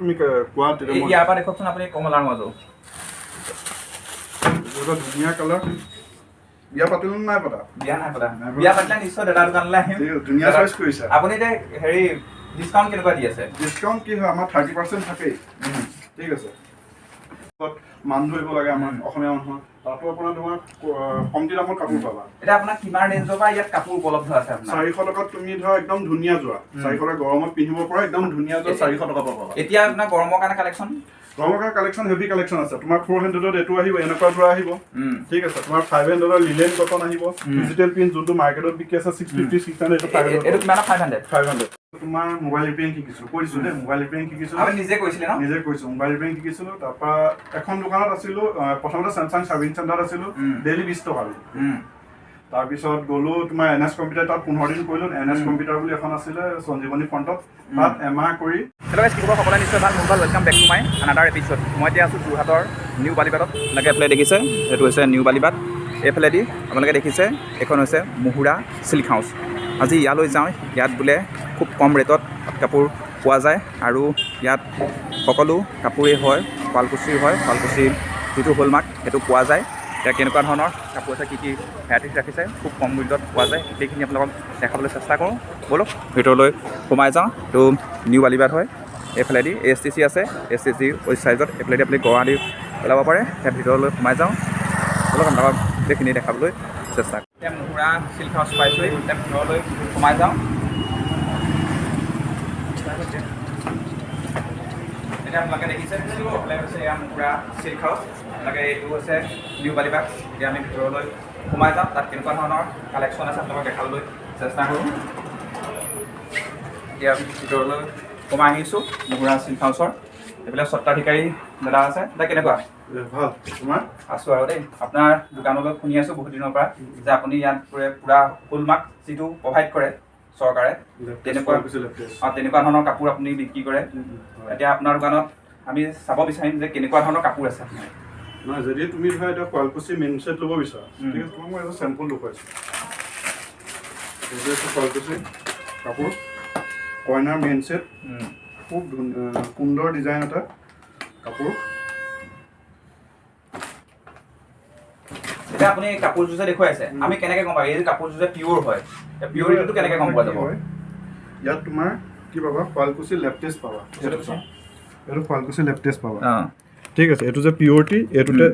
তুমি কোৱা ইয়াৰ পৰা দেখকচোন আপুনি কমলাৰ মাজত এটা ধুনীয়া কালাৰ বিয়া পাতিলো নাই পতা বিয়া নাই পতা বিয়া পাতিলে নিশ্চয় দাদা দোকানলৈ আহিম ধুনীয়া চইচ কৰিছা আপুনি এতিয়া হেৰি ডিসকাউন্ট কেনেকুৱা দি আছে ডিসকাউন্ট কি হয় আমাৰ 30% থাকে ঠিক আছে মান ধৰিব লাগে আমাৰ অসমীয়া মানুহৰ তাতো আপোনাৰ তোমাৰ কমতি দামত কাপোৰ পাবা এটা আপোনাৰ কিমান ৰেঞ্জৰ পৰা ইয়াত কাপোৰ উপলব্ধ আছে আপোনাৰ 400 টকাত তুমি ধৰা একদম ধুনীয়া যোৱা 400 টকা গৰমত পিন্ধিব পৰা একদম ধুনীয়া যোৱা 400 টকা পাবা এতিয়া আপোনাৰ গৰমৰ কাৰণে কালেকচন গৰমৰ কালেকচন হেভি কালেকচন আছে তোমাৰ 400ত এটো আহিব এনেকুৱা ধৰা আহিব ঠিক আছে তোমাৰ 500ৰ লিলেন কটন আহিব ডিজিটেল প্ৰিন্ট যোনটো মাৰ্কেটত বিকি আছে 650 600 এটো 500 এটো কিমান 500 তোমাৰ মোবাইল ৰিপেয়াৰিং শিকিছো কৈছো দে মোবাইল ৰিপেয়াৰিং শিকিছো আমি নিজে কৈছিলে ন নিজে কৈছো মোবাইল ৰিপেয়াৰিং শিকিছিলো তাৰপা এখন দোকানত আছিলো প্ৰথমতে স্যামসাং সাৰ্ভিস চেণ্টাৰত আছিলো ডেইলি 20 টকা তাৰ পিছত গলো তোমাৰ এনএস কম্পিউটাৰ তাত 15 দিন কৰিলো এনএস কম্পিউটাৰ বুলি এখন আছিল সঞ্জীৱনী ফ্ৰণ্টত তাত এমআ কৰি হেল্ল গাইস কিবা সকলোৱে নিশ্চয় ভাল mobile welcome back to my another episode মই এতিয়া আছো যোৰহাটৰ নিউ বালিবাটত লাগে এফালে দেখিছে এটো হৈছে নিউ বালিবাট এফালেদি আপোনালোকে দেখিছে এখন হৈছে মুহুৰা সিল্ক হাউস আজি ইয়ালৈ যাওঁ ইয়াত বোলে খুব কম ৰেটত কাপোৰ পোৱা যায় আৰু ইয়াত সকলো কাপোৰেই হয় শুৱালকুছিৰ হয় শুৱালকুছিৰ যিটো হলমাৰ্ক সেইটো পোৱা যায় এতিয়া কেনেকুৱা ধৰণৰ কাপোৰ আছে কি ভেৰাইটিজ ৰাখিছে খুব কম মূল্যত পোৱা যায় সেইখিনি আপোনালোকক দেখাবলৈ চেষ্টা কৰোঁ বলক ভিতৰলৈ সোমাই যাওঁ তো নিউ বালিবাট হয় এইফালেদি ASTC আছে ASTC ৱেষ্ট চাইজত এইফালেদি আপুনি গড়া দি পেলাব পাৰে এতিয়া ভিতৰলৈ সোমাই যাওঁ বলক আপোনালোকক সেইখিনি দেখাবলৈ চেষ্টা কৰোঁ এতিয়া মুহুৰা চিল্ক হাউচ পাইছোঁ এতিয়া ভিতৰলৈ সোমাই যাওঁ এতিয়া আপোনালোকে দেখিছে এইফালে হৈছে এয়া মুহুৰা চিল্ক হাউচ আপোনালোকে এইটো হৈছে নিউ বালিবাট এতিয়া আমি ভিতৰলৈ সোমাই যাওঁ তাত কেনেকুৱা ধৰণৰ কালেকশ্যন আছে আপোনালোকক দেখাবলৈ চেষ্টা কৰোঁ এতিয়া ভিতৰলৈ সোমাই আহিছোঁ মুহুৰা চিল্ক হাউচৰ এইফালে স্বত্বাধিকাৰী দাদা আছে দাদা কেনেকুৱা ভাল তোমাৰ আছোঁ আৰু দেই আপোনাৰ দোকানলৈ শুনি আছোঁ বহুত দিনৰ পৰা যে আপুনি ইয়াত পুৰা হলমাৰ্ক যিটো প্ৰভাইড কৰে চৰকাৰে তেনেকুৱা ধৰণৰ কাপোৰ আপুনি বিক্ৰী কৰে এতিয়া আপোনাৰ দোকানত আমি চাব বিচাৰিম যে কেনেকুৱা ধৰণৰ কাপোৰ আছে আপোনাৰ নহয় যদি তুমি ধৰা এটা শুৱালকুছি মেইন ছেট ল'ব বিচাৰা ঠিক আছে তোমাক মই এটা চেম্পল দেখুৱাইছোঁ এইটো হৈছে শুৱালকুছি কাপোৰ কইনাৰ মেইন ছেট খুব সুন্দৰ ডিজাইন এটা কাপোৰ এতিয়া আপুনি কাপোৰযোৰ যে দেখুৱাইছে আমি কেনেকৈ গম পাম এই কাপোৰযোৰ যে পিয়ৰ হয় পিয়ৰিটিটো কেনেকৈ গম পোৱা যাব ইয়াত তোমাৰ কি পাবা শুৱালকুছি লেপটেষ্ট পাবা এইটো শুৱালকুছি লেপটেষ্ট পাবা ঠিক আছে এইটো যে পিয়ৰিটি এইটোতে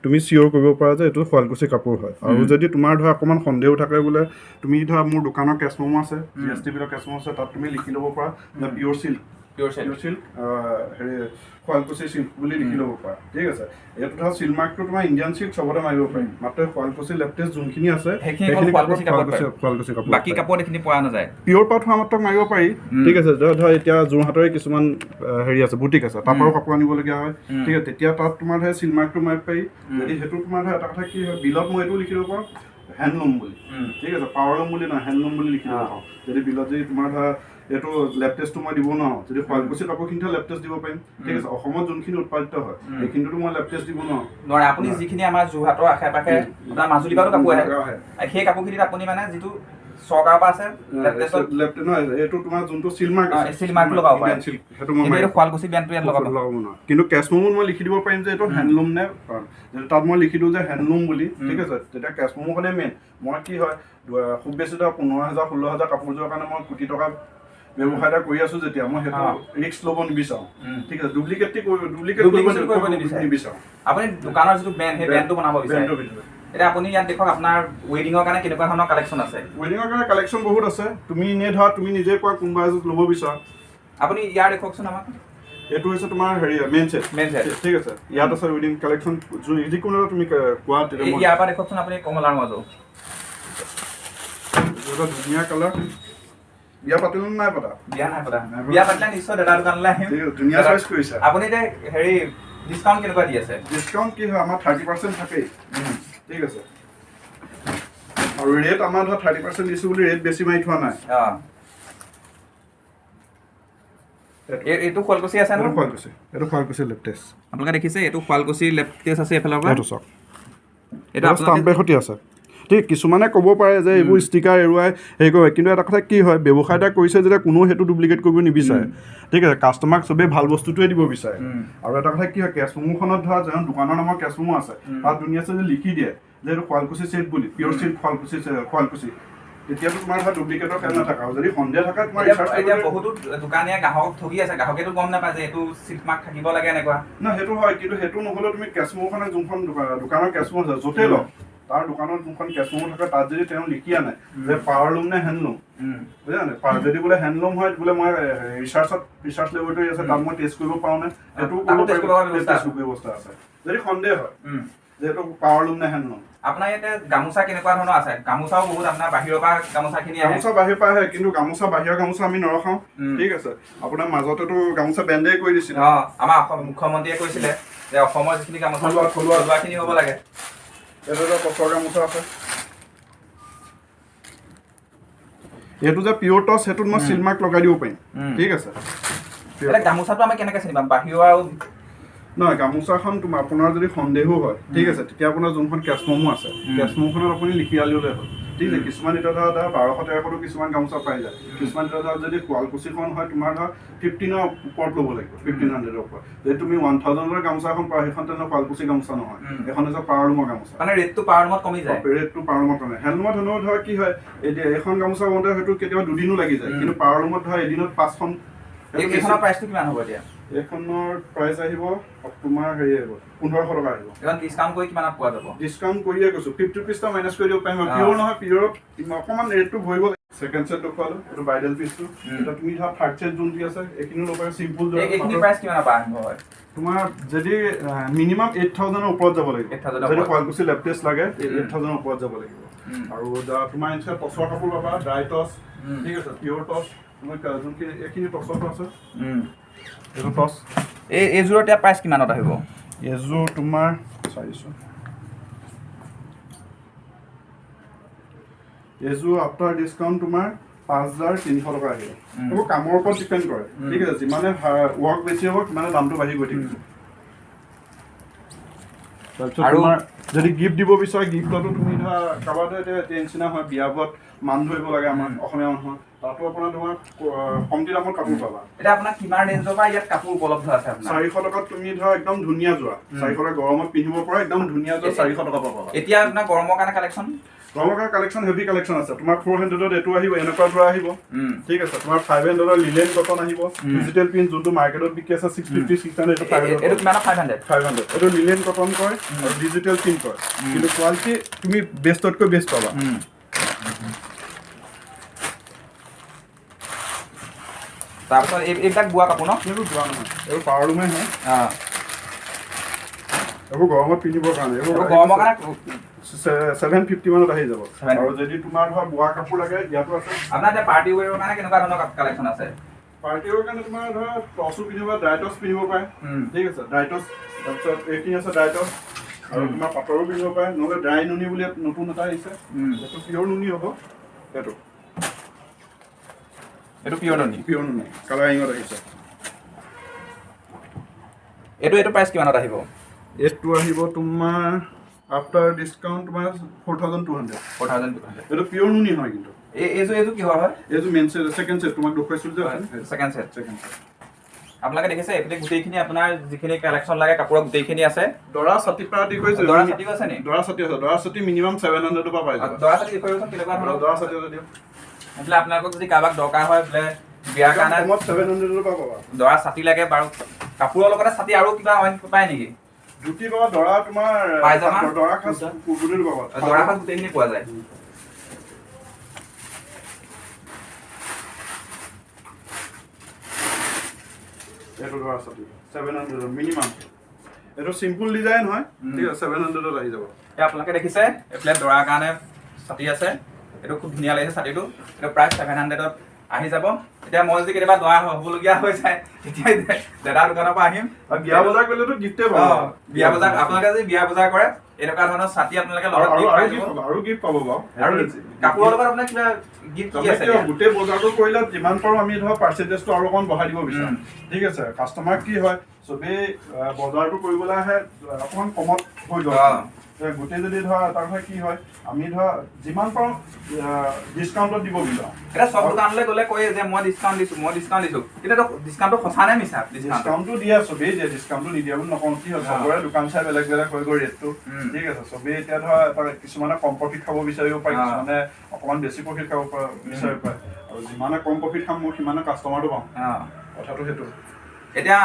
তুমি চিয়ৰ কৰিব পাৰা যে এইটো শুৱালকুছি কাপোৰ হয় আৰু যদি তোমাৰ ধৰা অকণমান সন্দেহ থাকে বোলে তুমি ধৰা মোৰ দোকানৰ কেছ মেমো আছে GSTবিলৰ কেছ মেমো আছে তাত তুমি লিখি ল'ব পাৰা যে পিয়ৰ চিল্ক হেৰি শুৱালকুছি চিল্ক বুলি লিখি ল'ব পাৰা ঠিক আছে এইটো ধৰা চিল্ক মাৰ্কটো তোমাৰ ইণ্ডিয়ান চিল্ক চবতে মাৰিব পাৰিম মাত্ৰ শুৱালকুছি লেপটেষ্ট যোনখিনি আছে সেইখিনি শুৱালকুছি কাপোৰ বাকী কাপোৰ এইখিনি পোৱা নাযায় পিয়ৰ পাত হোৱা মাত্ৰ মাৰিব পাৰি ঠিক আছে ধৰা এতিয়া যোৰহাটৰে কিছুমান হেৰি আছে বুটিক আছে তাৰ পৰাও কাপোৰ আনিবলগীয়া হয় ঠিক আছে তেতিয়া তাত তোমাৰ ধৰা চিল্ক মাৰ্কটো মাৰিব পাৰি যদি সেইটো তোমাৰ ধৰা এটা কথা কি হয় বিলত মই এইটো লিখি ল'ব পাৰোঁ হেণ্ডলুম বুলি ঠিক আছে পাৱাৰলুম বুলি নহয় হেণ্ডলুম বুলি লিখি ল'ব পাৰোঁ যদি বিলত যদি তোমাৰ ধৰা এইটো লেপটেষ্টটো মই দিব নোৱাৰোঁ যদি শুৱালকুছি কাপোৰখিনিতে লেপটেষ্ট দিব পাৰিম ঠিক আছে অসমত যোনখিনি উৎপাদিত হয় সেইখিনিতো মই লেপটেষ্ট দিব নোৱাৰোঁ আপুনি যিখিনি আমাৰ যোৰহাটৰ আশে পাশে আপোনাৰ মাজুলীৰ পৰাও কাপোৰ আহে সেই কাপোৰখিনিত আপুনি মানে যিটো চৰকাৰৰ পৰা আছে এইটো তোমাৰ যোনটো চিলমাৰ্ক লগাব পাৰে সেইটো শুৱালকুছি ব্ৰেণ্ডটো ইয়াত লগাব নোৱাৰোঁ কিন্তু কেছ মেমোত মই লিখি দিব পাৰিম যে এইটো হেণ্ডলুম নে তাত মই লিখি দিওঁ যে হেণ্ডলুম বুলি ঠিক আছে তেতিয়া কেছ মেমোখনে মেইন মই কি হয় খুব বেছি 15,000 16,000 কাপোৰযোৰৰ কাৰণে মই কোটি টকা ব্যৱসায় এটা কৰি আছো যেতিয়া মই সেইটো ৰিস্ক ল'ব নিবিচাৰোঁ ঠিক আছে ডুপ্লিকেট কৰিব নিবিচাৰোঁ আপুনি দোকানৰ যিটো ব্ৰেণ্ড সেই ব্ৰেণ্ডটো বনাব বিচাৰে এতিয়া আপুনি ইয়াত দেখক আপোনাৰ ৱেডিঙৰ কাৰণে কেনেকুৱা ধৰণৰ কালেকশ্যন আছে ৱেডিঙৰ কাৰণে কালেকশ্যন বহুত আছে তুমি এনে ধৰা তুমি নিজে কোৱা কোনোবা এযোৰ ল'ব বিচাৰা আপুনি ইয়াৰ দেখকচোন আমাক এইটো হৈছে তোমাৰ হেৰি মেইন ছেট ঠিক আছে ইয়াত আছে ৱেডিং কালেকশ্যন যিকোনো তুমি কোৱা ইয়াৰ পৰা দেখকচোন আপুনি কমলাৰ মাজত এটা ধুনীয়া কালাৰ বিয়া পাতিলো নাই পতা বিয়া নাই পতা বিয়া পাতিলে নিশ্চয় দাদা দোকানলৈ আহিম ধুনীয়া চইচ কৰিছা আপুনি এতিয়া হেৰি ডিসকাউন্ট কেনেকুৱা দি আছে ডিসকাউন্ট কি হয় আমাৰ 30% থাকে ঠিক আছে আৰু ৰেট আমাৰ ধৰা 30% দিছো বুলি ৰেট বেছি মাৰি থোৱা নাই এইটো শুৱালকুছি আছে ন এইটো শুৱালকুছি লেপটেষ্ট আপোনালোকে দেখিছে এইটো শুৱালকুছি লেপটেষ্ট আছে এফালৰ পৰা এইটো চাওক এটা ষ্টাম্পে খতি আছে ঠিক কিছুমানে ক'ব পাৰে যে এইবোৰ ষ্টিকাৰ এৰুৱাই হেৰি কৰে কিন্তু এটা কথা কি হয় ব্যৱসায় এটা কৰিছে যেতিয়া কোনো সেইটো ডুপ্লিকেট কৰিব নিবিচাৰে ঠিক আছে কাষ্টমাৰক চবেই ভাল বস্তুটোৱে দিব বিচাৰে আৰু এটা কথা কি হয় কেছ মেম'খনত ধৰা যেন দোকানৰ নামৰ কেছ মেমো আছে তাত ধুনীয়াছে যে লিখি দিয়ে যে এইটো শুৱালকুছি চিল্ক বুলি পিয়'ৰ চিল্ক শুৱালকুছি তেতিয়াতো তোমাৰ ধৰা ডুপ্লিকেটৰ খেল নাথাকা আৰু যদি সন্দেহ থাকে তোমাৰ এতিয়া বহুতো দোকানীয়ে গ্ৰাহকক ঠগি আছে গ্ৰাহকেতো গম নাপায় যে এইটো চিল্ক মাৰ্ক থাকিব লাগে এনেকুৱা না সেইটো হয় কিন্তু সেইটো নহ'লেও তুমি কেছ মেম'খনে যোনখন দোকানৰ কেছ মেমো আছে য'তেই লওক তাৰ দোকানত যোনখন কেছ মেমো থাকে তাত যদি তেওঁ লিখি আনে যে পাৱাৰলুম নে হেণ্ডলুম বুজিছা নে যদি বোলে হেণ্ডলুম হয় বোলে মই ৰিচাৰ্চ লেবৰেটৰী আছে তাত মই টেষ্ট কৰিব পাৰোঁ নে সেইটো ব্যৱস্থা আছে যদি সন্দেহ হয় যে এইটো পাৱাৰলুম নে হেণ্ডলুম আপোনাৰ ইয়াতে গামোচা কেনেকুৱা ধৰণৰ আছে গামোচাও বহুত আপোনাৰ বাহিৰৰ পৰা গামোচাখিনি গামোচা বাহিৰৰ পৰা আহে কিন্তু গামোচা বাহিৰৰ গামোচা আমি নৰখাওঁ ঠিক আছে আপোনাৰ মাজতেতো গামোচা বেণ্ডে কৰি দিছিলে আমাৰ মুখ্যমন্ত্ৰীয়ে কৈছিলে যে অসমৰ যিখিনি গামোচা থলুৱাখিনি হ'ব লাগে এইটো এটা কচৰ গামোচা আছে এইটো যে পিয়'ৰ টচ সেইটোত মই চিল মাৰ্ক লগাই দিব পাৰিম ঠিক আছে গামোচাটো আমি কেনেকৈ চিনি পাম বাহিৰৰ আৰু নহয় গামোচাখন তোমাৰ আপোনাৰ যদি সন্দেহো হয় ঠিক আছে তেতিয়া আপোনাৰ যোনখন কেছ মেমো আছে কেছ মেমোখনত আপুনি লিখি আনিলে হ'ল ঠিক আছে কিছুমান এতিয়া ধৰা 1200-1300 কিছুমান গামোচা পাই যায় কিছুমান এতিয়া ধৰা যদি শুৱালকুছিখন হয় তোমাৰ ধৰা 15ৰ ওপৰত ল'ব লাগিব 1500ৰ ওপৰত যদি তুমি 1000ৰ গামোচা এখন পাওঁ সেইখন তেনেকুৱা শুৱালকুছি গামোচা নহয় এখন হৈছে পাৱাৰলুমৰ গামোচা মানে ৰেটটো পাৱাৰলুমত কমি যায় ৰেটটো পাৱাৰলুমত কমে হেণ্ডলুমত হ'লেও ধৰা কি হয় এতিয়া এখন গামোচা বওঁতে হয়তো কেতিয়াবা দুদিনো লাগি যায় কিন্তু পাৱাৰলুমত ধৰা এদিনত 5খন এইখনৰ প্ৰাইচটো কিমান হ'ব এতিয়া এইখনৰ প্ৰাইচ আহিব তোমাৰ হেৰি আহিব 1500 টকা আহিব এখন ডিছকাউণ্ট কৰি কিমানত পোৱা যাব ডিছকাউণ্ট কৰিয়ে কৈছোঁ 50 পিছটা মাইনাছ কৰি দিব পাৰিম পিয়'ৰ নহয় পিয়'ৰত অকণমান ৰেটটো ভৰিব লাগে ছেকেণ্ড ছেট দেখুৱালোঁ এইটো ব্ৰাইডেল পিচটো এতিয়া তুমি ধৰা থাৰ্ড ছেট যোনটি আছে এইখিনিও ল'ব পাৰে চিম্পুল এইখিনি প্ৰাইচ কিমানৰ পৰা আৰম্ভ হয় তোমাৰ যদি মিনিমাম 8000ৰ ওপৰত যাব লাগিব যদি শুৱালকুছি লেপটেষ্ট লাগে 8000ৰ ওপৰত যাব লাগিব আৰু তোমাৰ এনেকৈ টচৰ কাপোৰ পাবা ড্ৰাই টচ ঠিক আছে পিয়'ৰ টচ তোমাৰ যোনখিনি এইখিনি টচৰটো আছে এইটো টচ এইযোৰৰ এতিয়া প্ৰাইচ কিমানত আহিব এইযোৰ তোমাৰ চাইছোঁ এইযোৰ আফটাৰ ডিছকাউণ্ট তোমাৰ 5300 টকা আহিব এইবোৰ কামৰ ওপৰত ডিপেণ্ড কৰে ঠিক আছে যিমানে ৱৰ্ক বেছি হ'ব সিমানে দামটো বাঢ়ি গৈ থাকিব তাৰপিছত তোমাৰ যদি গিফ্ট দিব বিচাৰা গিফ্টতো তুমি ধৰা কাৰোবাৰ এতিয়া নিচিনা হয় বিয়া বোৰত মান ধৰিব লাগে আমাৰ অসমীয়া মানুহৰ তাতো আপোনাৰ তোমাৰ কমটি দামত কাপোৰ পাবা এতিয়া আপোনাৰ কিমান ৰেঞ্জৰ পৰা ইয়াত কাপোৰ উপলব্ধ আছে আপোনাৰ 400 টকাত তুমি ধৰা একদম ধুনীয়া যোৱা 400 টকা গৰমত পিন্ধিব পৰা একদম ধুনীয়া যোৱা 400 টকা পাবা এতিয়া আপোনাৰ গৰমৰ কাৰণে কালেকশ্যন হেভি কালেকশ্যন আছে তোমাৰ 400ত এইটো আহিব এনেকুৱা ধৰা আহিব ঠিক আছে তোমাৰ 500ৰ লিলেন কটন আহিব ডিজিটেল প্ৰিন্ট যোনটো মাৰ্কেটত বিকি আছে 650 600 এইটো 500 এইটো কিমান 500 এইটো লিলেন কটন কয় আৰু ডিজিটেল প্ৰিন্ট কয় কিন্তু কোৱালিটি তুমি বেষ্টতকৈ বেষ্ট পাবা তাৰপিছত এইবিলাক বোৱা কাপোৰ ন এইবোৰ বোৱা নহয় এইবোৰ পাৱাৰলুমে হয় এইবোৰ গৰমত পিন্ধিবৰ কাৰণে এইবোৰ গৰমৰ কাৰণে 750 মানত আহি যাব আৰু যদি তোমাৰ ধৰা বোৱা কাপোৰ লাগে ইয়াতো আছে আপোনাৰ এতিয়া পাৰ্টি ৱেৰৰ কাৰণে কেনেকুৱা ধৰণৰ কালেকশ্যন আছে পাৰ্টি ৱেৰৰ কাৰণে তোমাৰ ধৰা টচো পিন্ধিব ড্ৰাই টচ পিন্ধিব পাৰে ঠিক আছে ড্ৰাই টচ তাৰপিছত এইখিনি আছে ড্ৰাই টচ আৰু তোমাৰ পাটৰো পিন্ধিব পাৰে নহ'লে ড্ৰাই নুনি বুলি নতুন এটা আহিছে এইটো পিয়'ৰ নুনি হ'ব এইটো পিয়'ৰ নুনি কালাৰিঙত আহিছে এইটো প্ৰাইচ কিমানত আহিব এইটো আহিব তোমাৰ আফটাৰ ডিছকাউণ্ট তোমাৰ 4200 এইটো পিয়'ৰ নুনি হয় কিন্তু এইযোৰ কিহৰ হয় এইযোৰ মেইন ছেট ছেকেণ্ড ছেট তোমাক দেখুৱাইছিলোঁ যে ছেকেণ্ড ছেট আপোনালোকে দেখিছে এইফালে গোটেইখিনি আপোনাৰ যিখিনি কালেকশ্যন লাগে কাপোৰৰ গোটেইখিনি আছে দৰা ছাতিৰ পৰা আদি কৰিছে দৰা ছাতিও আছে নি দৰা ছাতি মিনিমাম 700 পৰা পাই যাব দৰা ছাতি দেখুৱাবচোন কেনেকুৱা ধৰণৰ দৰা ছাতি দিওঁ এইফালে আপোনালোকক যদি কাৰোবাক দৰকাৰ হয় বোলে বিয়াৰ কাৰণে 700 পৰা পাবা দৰা ছাতি লাগে বাৰু কাপোৰৰ লগতে ছাতি আৰু কিবা অইন পায় নেকি ধুতি পাবা দৰা তোমাৰ পায়জামা দৰা খাজ কুৰ্বুটিৰ পাবা দৰা খাজ গোটেইখিনি পোৱা যায় এইটো দৰা ছাতি 700 মিনিমাম এইটো চিম্পুল ডিজাইন হয় ঠিক আছে 700ত আহি যাব আপোনালোকে দেখিছে এইফালে দৰাৰ কাৰণে ছাতি আছে এইটো খুব ধুনীয়া লাগিছে ছাতিটো এইটো প্ৰাইচ 700ত আহি যাব এতিয়া মই যদি কেতিয়াবা দৰা হ'বলগীয়া হৈ যায় তেতিয়া দাদাৰ দোকানৰ পৰা আহিম বিয়া বজাৰ কৰিলেতো গিফ্টে পাব বিয়া বজাৰ আপোনালোকে যদি বিয়া বজাৰ কৰে এনেকুৱা ধৰণৰ ছাতি আপোনালোকে লগত আৰু গিফ্ট পাব বাৰু আৰু কাপোৰৰ লগত আপোনাৰ কিবা গিফ্ট কি আছে গোটেই বজাৰটো কৰিলে যিমান পাৰোঁ আমি ধৰক পাৰ্চেণ্টেজটো আৰু অকণ বঢ়াই দিব বিচাৰোঁ ঠিক আছে কাষ্টমাৰ কি হয় চবেই বজাৰটো কৰিবলৈ আহে অকণমান কমত হৈ যাব গোটেই যদি ধৰা এটা কথা কি হয় আমি ধৰা যিমান পাৰোঁ ডিছকাউণ্টত দিব বিচাৰোঁ। এতিয়া চব দোকানলৈ গ'লে কয় যে মই ডিছকাউণ্ট দিছোঁ কিন্তু ডিছকাউণ্টটো সঁচা নে মিছা? ডিছকাউণ্টটো দিয়ে চবেই দিয়ে, ডিছকাউণ্টটো নিদিয়া বুলি নকওঁ। কি হয় চবৰে দোকান চাই বেলেগ বেলেগ হৈ গ'ল ৰেটটো, ঠিক আছে। চবেই এতিয়া ধৰা কিছুমানে কম প্ৰফিট খাব বিচাৰিব পাৰে, কিছুমানে অকণমান বেছি প্ৰফিট খাব বিচাৰিব পাৰে, আৰু যিমানে কম প্ৰফিট খাম মোৰ সিমানে কাষ্টমাৰটো পাম, কথাটো সেইটো। এতিয়া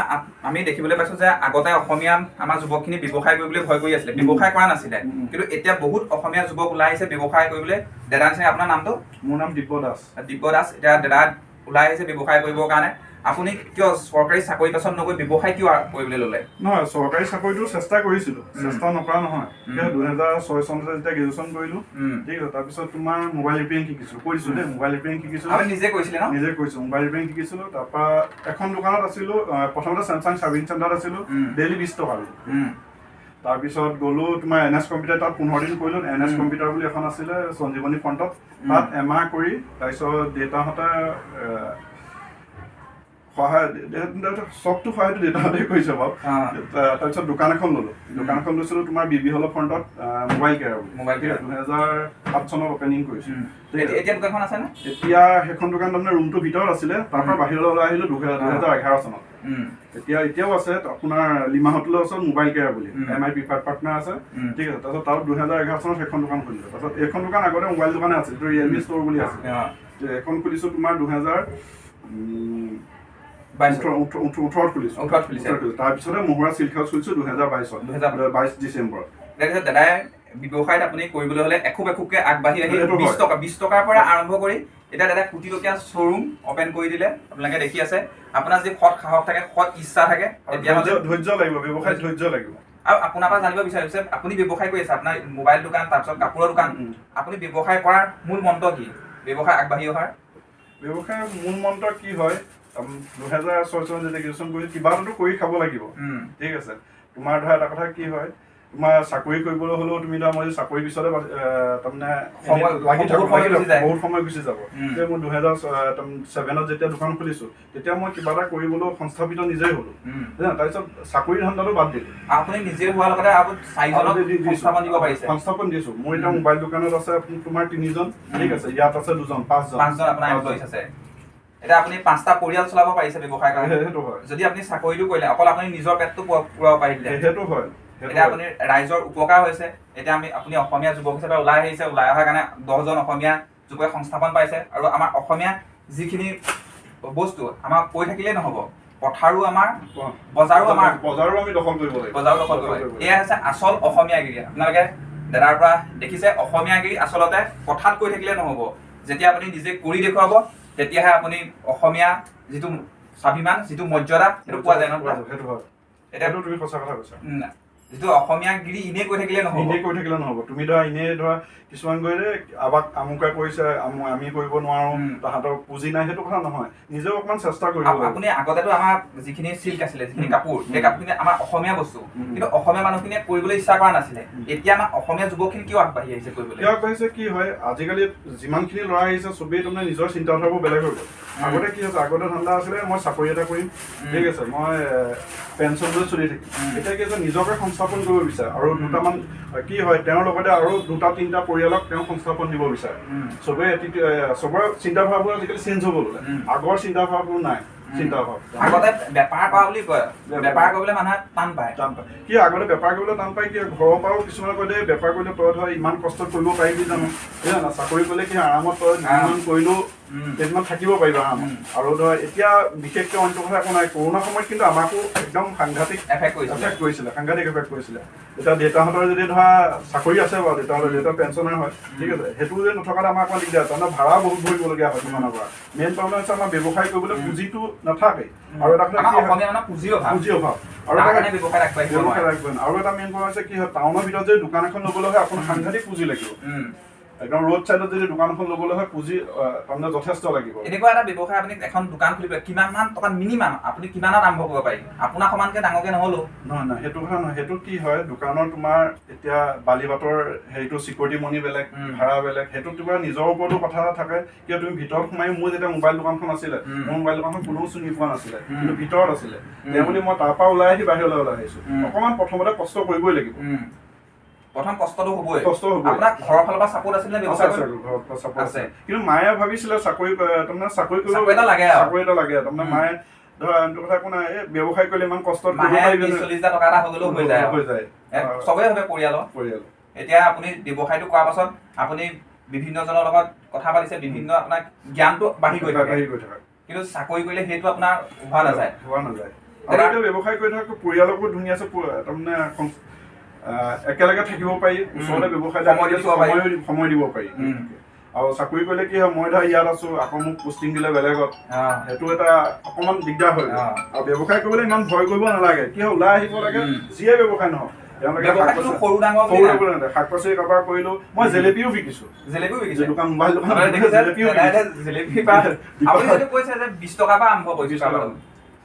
আমি দেখিবলৈ পাইছোঁ যে আগতে অসমীয়া আমাৰ যুৱকখিনি ব্যৱসায় কৰিবলৈ ভয় কৰি আছিলে, ব্যৱসায় কৰা নাছিলে, কিন্তু এতিয়া বহুত অসমীয়া যুৱক ওলাই আহিছে ব্যৱসায় কৰিবলৈ। দাদা নিচিনা আপোনাৰ নামটো? মোৰ নাম দিব্য দাস। দিব্য দাস। এতিয়া দাদা ওলাই আহিছে ব্যৱসায় কৰিবৰ কাৰণে। আপুনি কিয় চৰকাৰী চাকৰি পাছত নগৈ ব্যৱসায় কিয় কৰিবলৈ ল'লে? নহয়, চৰকাৰী চাকৰিটো চেষ্টা কৰিছিলোঁ, চেষ্টা নকৰা নহয়। 2006 চনতে যেতিয়া গ্ৰেজুৱেশ্যন কৰিলোঁ, ঠিক আছে, তাৰপিছত তোমাৰ মোবাইল ৰিপেয়াৰিং শিকিছিলোঁ, কৰিছোঁ দেই, মোবাইল ৰিপেয়াৰিং শিকিছিলোঁ। আপুনি নিজে কৰিছিলে ন? নিজে কৰিছোঁ, মোবাইল ৰিপেয়াৰিং শিকিছিলোঁ। তাৰপৰা এখন দোকানত আছিলোঁ, প্ৰথমতে চেমচাং ছাৰ্ভিং চেণ্টাৰত আছিলোঁ, ডেইলি 20 টকা দিলোঁ। তাৰপিছত গ'লোঁ তোমাৰ NS কম্পিউটাৰ, তাত 15 দিন কৰিলোঁ। NS কম্পিউটাৰ বুলি এখন আছিলে সঞ্জীৱনী ফ্ৰণ্টত, তাত এমাহ কৰি তাৰপিছত দেউতাহঁতে চবটো সহায়টো দেউতাহঁতে কৰিছে বাৰু। তাৰপিছত দোকান এখন ল'লোঁ, দোকান এখন লৈছিলোঁ তোমাৰ BB হলৰ ফ্ৰণ্টত, মোবাইল কেয়াৰ বুলি। 2007 চনত অপেনিং কৰিছোঁ। এতিয়া দোকানখন আছে নে? এতিয়া সেইখন দোকান তাৰমানে ৰুমটোৰ ভিতৰত আছিলে, তাৰ পৰা বাহিৰলৈ ওলাই আহিলোঁ 2011 চনত। এতিয়াও আছে আপোনাৰ লিমাহতলৈ ওচৰত মোবাইল কেয়াৰ বুলি, MI প্ৰিফাৰ্ড পাৰ্টনাৰ আছে, ঠিক আছে। তাৰপিছত তাত 2011 চনত সেইখন দোকান খুলিলোঁ। তাৰপিছত এইখন দোকান আগতে মোবাইল দোকানে আছিল, এইটো ৰিয়েলমি ষ্ট'ৰ বুলি আছে। এখন খুলিছোঁ তোমাৰ 2018 খুলিছোঁ। তাৰপিছতে মহুৰা চিল্ক হাউচ খুলিছোঁ 2022 ডিচেম্বৰত। দাদাই ব্যৱসায়ত আপুনি কৰিবলৈ হ'লে এখোপকে আগবাঢ়ি আহি 20 টকাৰ পৰা আৰম্ভ কৰি এতিয়া দাদা কোটি টকীয়া শ্ব'ৰুম অপেন কৰি দিলে। আপোনালোকে দেখি আছে, আপোনাৰ যদি সৎ সাহস থাকে, সৎ ইচ্ছা থাকে, তেতিয়াহ'লে ধৈৰ্য লাগিব, ব্যৱসায়ত ধৈৰ্য লাগিব। আৰু আপোনাৰ পৰা জানিব বিচাৰিছে, আপুনি ব্যৱসায় কৰি আছে, আপোনাৰ মোবাইল দোকান, তাৰপিছত কাপোৰৰ দোকান, আপুনি ব্যৱসায় কৰাৰ মূল মন্ত্ৰ কি? ব্যৱসায় আগবাঢ়ি অহাৰ ব্যৱসায়ৰ মূল মন্ত্ৰ কি হয়? 2006 চনত যেতিয়া গ্ৰেজুৱেশ্যন কৰি কিবা এটাতো কৰি খাব লাগিব, ঠিক আছে। তোমাৰ ধৰা এটা কথা কি হয়, তোমাৰ চাকৰি কৰিবলৈ হ'লেও তুমি ধৰা মই চাকৰি পিছতে তাৰমানে লাগি থাকোঁ, বহুত সময় গুচি যাব। এতিয়া মই 2007ত যেতিয়া দোকান খুলিছোঁ, তেতিয়া মই কিবা এটা কৰিবলৈ সংস্থাপিত নিজেই হ'লোঁ। তাৰপিছত চাকৰি ধান্দাটো বাদ দিলোঁ। আপুনি নিজে হোৱাৰ লগতে সংস্থাপন দিছোঁ। মোৰ এতিয়া মোবাইল দোকানত আছে তোমাৰ 3জন, ঠিক আছে, ইয়াত আছে 2জন, 5জন আপোনাৰ এমপ্লয়িজ আছে। এতিয়া আপুনি 5টা পৰিয়াল চলাব পাৰিছে ব্যৱসায় কাৰণে। সেইটো হয়। যদি আপুনি চাকৰিটো কৰিলে, অকল আপুনি নিজৰ পেটটো পুৰাব পাৰিলে, সেইটো হয়। এতিয়া আপুনি ৰাইজৰ উপকাৰ হৈছে। এতিয়া আপুনি অসমীয়া যুৱক হিচাপে ওলাই আহিছে, ওলাই অহাৰ কাৰণে 10জন অসমীয়া যুৱকে সংস্থাপন পাইছে। আৰু আমাৰ অসমীয়া যিখিনি বস্তু আমাক কৈ থাকিলেই নহ'ব, পথাৰো আমাৰ, বজাৰো আমি দখল কৰিব লাগিব, এয়া হৈছে আচল অসমীয়াগিৰি। আপোনালোকে দাদাৰ পৰা দেখিছে, অসমীয়াগিৰি আচলতে কথাত কৈ থাকিলে নহ'ব, যেতিয়া আপুনি নিজে কৰি দেখুৱাব, তেতিয়াহে আপুনি অসমীয়া যিটো স্বাভিমান, যিটো মৰ্যাদা, সেইটো পোৱা যায় ন? সেইটো হয়, এতিয়াতো তুমি সঁচা কথা কৈছা। যিটো অসমীয়াগিৰি এনেই কৈ থাকিলে নহ'ব। তুমি ধৰা এনেই ধৰা কিছুমান কৰিলে আমাক আমুকে কৰিছে, আমি কৰিব নোৱাৰোঁ, তাহাঁতৰ পুঁজি নাই, সেইটো কথা নহয়। নিজেও অকণমান চেষ্টা কৰিব লাগিব। আপুনি আগতেতো আমাৰ যিখিনি চিল্ক আছিলে, যিখিনি কাপোৰ, সেই কাপোৰখিনি আমাৰ অসমীয়া বস্তু, কিন্তু অসমীয়া মানুহখিনিয়ে কৰিবলৈ ইচ্ছা কৰা নাছিলে। এতিয়া আমাৰ অসমীয়া যুৱকখিনি কিয় আগবাঢ়ি আহিছে কৰিবলৈ? কিয় আগবাঢ়িছে কি হয়, আজিকালি যিমানখিনি ল'ৰা আহিছে চবেই তাৰমানে নিজৰ চিন্তাধাৰাবোৰ বেলেগ হৈ গ'ল। আগতে কি হৈছে, আগতে ধান্দা আছিলে মই চাকৰি এটা কৰিম, ঠিক আছে, মই পেঞ্চন লৈ চলি থাকিম। এতিয়া কি হৈছে, নিজকে সংস্থাপন কৰিব বিচাৰে, আৰু দুটামান কি হয়, তেওঁৰ লগতে আৰু 2-3টা পৰিয়ালক তেওঁ সংস্থাপন দিব বিচাৰে। চবৰে চিন্তাধাৰাবোৰ আজিকালি চেঞ্জ হৈ গ'ল, আগৰ চিন্তাধাৰাবোৰ নাই। আগতে বেপাৰ কৰা বুলি কয়, বেপাৰ কৰিবলৈ মানুহে টান পায়। কি আগতে বেপাৰ কৰিবলৈ টান পায়, কি ঘৰৰ পৰাও কিছুমানে কয় দেই বেপাৰ কৰিলে তই ধৰ ইমান কষ্ট কৰিব পাৰিবি জানো, জানা চাকৰি কৰিলে কি আৰামত তই যিমান কৰিলেও কেইদিনমান থাকিব পাৰিবা আৰামত। আৰু ধৰ এতিয়া বিশেষকৈ অন্য কথা একো নাই, কৰোণা সময়ত কিন্তু আমাকো একদম সাংঘাতিক এফেক্ট কৰিছিলে। এতিয়া দেউতাহঁতৰ যদি ধৰা চাকৰি আছে বাৰু, দেউতাৰ পেঞ্চনাৰ হয়, ঠিক আছে, সেইটো যদি নথকাত আমাৰ অকণমান দিগদাৰ, তাৰমানে ভাড়া বহুত ভৰিবলগীয়া হয় দোকানৰ পৰা। মেইন প্ৰব্লেম হৈছে আমাৰ ব্যৱসায় কৰিবলৈ পুঁজিটো নাথাকে, আৰু এটা কথা পুঁজি অভাৱ, আৰু এটা মেইন প্ৰব্লেম হৈছে কি হয়, টাউনৰ ভিতৰত যদি দোকান এখন ল'বলৈ হয় আপোনাৰ সাংঘাতিক পুঁজি লাগিব। একদম ৰোড চাইডত যদি দোকান এখন ল'বলৈ হয় পুঁজি তাৰমানে যথেষ্ট লাগিব। এনেকুৱা এটা ব্যৱসায় আপুনি এখন দোকান খুলিব, কিমান মান টকা মিনিমাম আপুনি কিমানত আৰম্ভ কৰিব পাৰি? আপোনাৰ সমানকে ডাঙৰকে নহ'লেও নহয়, সেইটো কথা নহয়। সেইটো কি হয়, দোকানৰ তোমাৰ এতিয়া বালিবাটৰ হেৰিটো চিকিউৰিটি মানি বেলেগ, ভাড়া বেলেগ, সেইটো তোমাৰ নিজৰ ওপৰতো কথা থাকে। কিয় তুমি ভিতৰত সোমাই, মোৰ যেতিয়া মোবাইল দোকানখন আছিলে, মোৰ মোবাইল দোকানখন কোনেও চিনি পোৱা নাছিলে, কিন্তু ভিতৰত আছিলে। তেওঁ বুলি মই তাৰ পৰা ওলাই আহি বাহিৰলৈ ওলাই আহিছোঁ। অকণমান প্ৰথমতে কষ্ট কৰিবই লাগিব। প্ৰথম কষ্টটো হ'বই আপোনাক ঘৰৰ ফালৰ পৰা ছাপোৰ্ট আছিল নে আছে কিন্তু মায়ে ভাবিছিলে চাকৰি তাৰমানে চাকৰি এটা লাগে তাৰমানে মায়ে ধৰা আনটো কথা একো নাই ব্যৱসায় কৰিলে ইমান কষ্ট 40,000 টকা এটা হ'লেও হৈ যায় চবেই ভাবে পৰিয়াল এতিয়া আপুনি ব্যৱসায়টো কৰাৰ পাছত আপুনি বিভিন্নজনৰ লগত কথা পাতিছে বিভিন্ন আপোনাৰ জ্ঞানটো বাঢ়ি গৈ থাকে কিন্তু চাকৰি কৰিলে সেইটো আপোনাৰ হোৱা নাযায় আৰু ব্যৱসায় কৰি থকা পৰিয়ালকো ধুনীয়াছে তাৰমানে একেলগে থাকিব পাৰি ওচৰতে ব্যৱসায় সময় দিব পাৰি আৰু চাকৰি কৰিলে কি হয় মই ধৰা ইয়াত আছো আকৌ মোক পোষ্টিং দিলে বেলেগত সেইটো এটা অকণমান দিগদাৰ হয় আৰু ব্যৱসায় কৰিবলৈ ইমান ভয় কৰিব নালাগে কি হয় ওলাই আহিব লাগে যিয়ে ব্যৱসায় নহওক শাক পাচলি কাৰোবাৰ কৰিলো মই জেলেপিও বিকিছো দোকান মোবাইল দোকান কৈছে যে 20 টকাৰ পৰা আৰম্ভ কৰিছো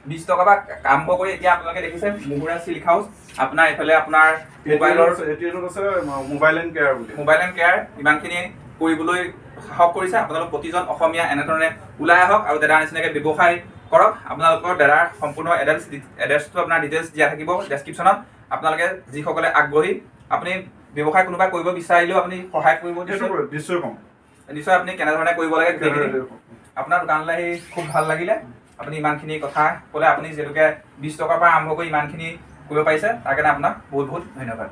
20 টকাৰ পৰা আৰম্ভ কৰি এতিয়া আপোনালোকে দেখিছে মুহুৰা চিল্ক হাউচ আপোনাৰ এইফালে আপোনাৰ মোবাইলৰ মোবাইল এণ্ড কেয়াৰ ইমানখিনি কৰিবলৈ সাহস কৰিছে আপোনালোক প্ৰতিজন অসমীয়া এনেধৰণে ওলাই আহক আৰু দাদাৰ নিচিনাকৈ ব্যৱসায় কৰক আপোনালোকৰ দাদাৰ সম্পূৰ্ণ এড্ৰেছটো আপোনাৰ ডিটেইলছ দিয়া থাকিব ডেছক্ৰিপশ্যনত আপোনালোকে যিসকলে আগ্ৰহী আপুনি ব্যৱসায় কোনোবা কৰিব বিচাৰিলেও আপুনি সহায় কৰিব নিশ্চয় আপুনি কেনেধৰণে কৰিব লাগে আপোনাৰ দোকানলৈ আহি খুব ভাল লাগিলে আপুনি ইমানখিনি কথা ক'লে আপুনি যিহেতুকে 20 টকাৰ পৰা আৰম্ভ কৰি ইমানখিনি কৰিব পাৰিছে তাৰ কাৰণে আপোনাক বহুত বহুত ধন্যবাদ